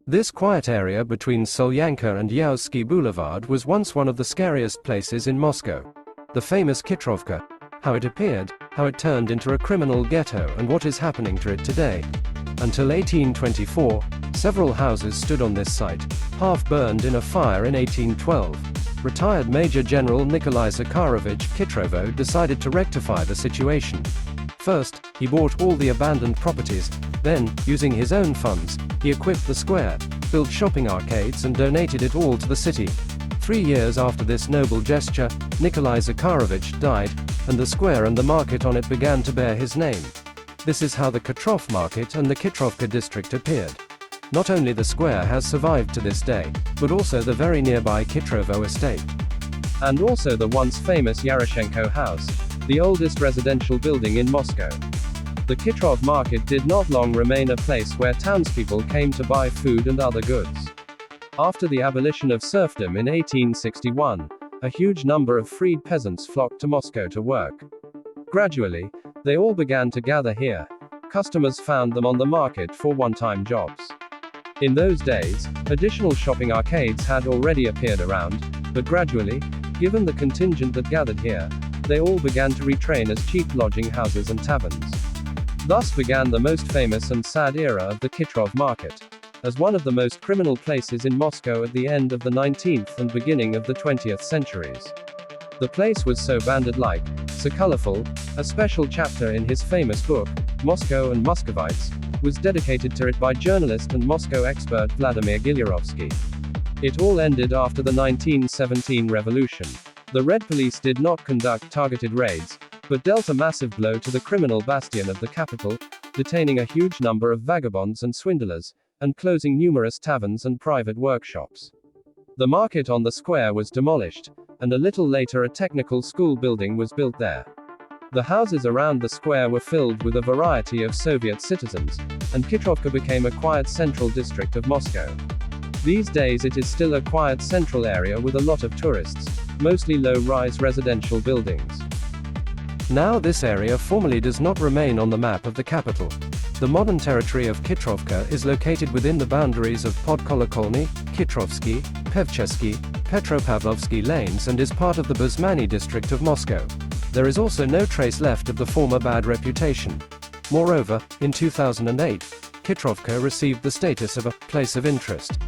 This quiet area between Solyanka and Yauzsky Boulevard was once one of the scariest places in Moscow. The famous Khitrovka. How it appeared, how it turned into a criminal ghetto, and what is happening to it today. Until 1824, several houses stood on this site, half burned in a fire in 1812. Retired Major General Nikolai Zakharovich Khitrovka decided to rectify the situation. First, he bought all the abandoned properties, then, using his own funds, he equipped the square, built shopping arcades and donated it all to the city. 3 years after this noble gesture, Nikolai Zakharovich died, and the square and the market on it began to bear his name. This is how the Khtrovka market and the Khitrovka district appeared. Not only the square has survived to this day, but also the very nearby Khitrovka estate. And also the once famous Yaroshenko House, the oldest residential building in Moscow. The Khitrovka market did not long remain a place where townspeople came to buy food and other goods. After the abolition of serfdom in 1861, a huge number of freed peasants flocked to Moscow to work. Gradually, they all began to gather here. Customers found them on the market for one-time jobs. In those days, additional shopping arcades had already appeared around, but gradually, given the contingent that gathered here, they all began to retrain as cheap lodging houses and taverns. Thus began the most famous and sad era of the Khitrovka market, as one of the most criminal places in Moscow at the end of the 19th and beginning of the 20th centuries. The place was so bandit-like, so colorful, a special chapter in his famous book, Moscow and Muscovites, was dedicated to it by journalist and Moscow expert Vladimir Gilyarofsky. It all ended after the 1917 revolution. The Red Police did not conduct targeted raids, but dealt a massive blow to the criminal bastion of the capital, detaining a huge number of vagabonds and swindlers, and closing numerous taverns and private workshops. The market on the square was demolished, and a little later a technical school building was built there. The houses around the square were filled with a variety of Soviet citizens, and Khitrovka became a quiet central district of Moscow. These days it is still a quiet central area with a lot of tourists, mostly low-rise residential buildings. Now this area formally does not remain on the map of the capital. The modern territory of Khitrovka is located within the boundaries of Podkolokolny, Khitrovsky, Pevchesky, Petropavlovsky lanes and is part of the Basmany district of Moscow. There is also no trace left of the former bad reputation. Moreover, in 2008, Khitrovka received the status of a place of interest.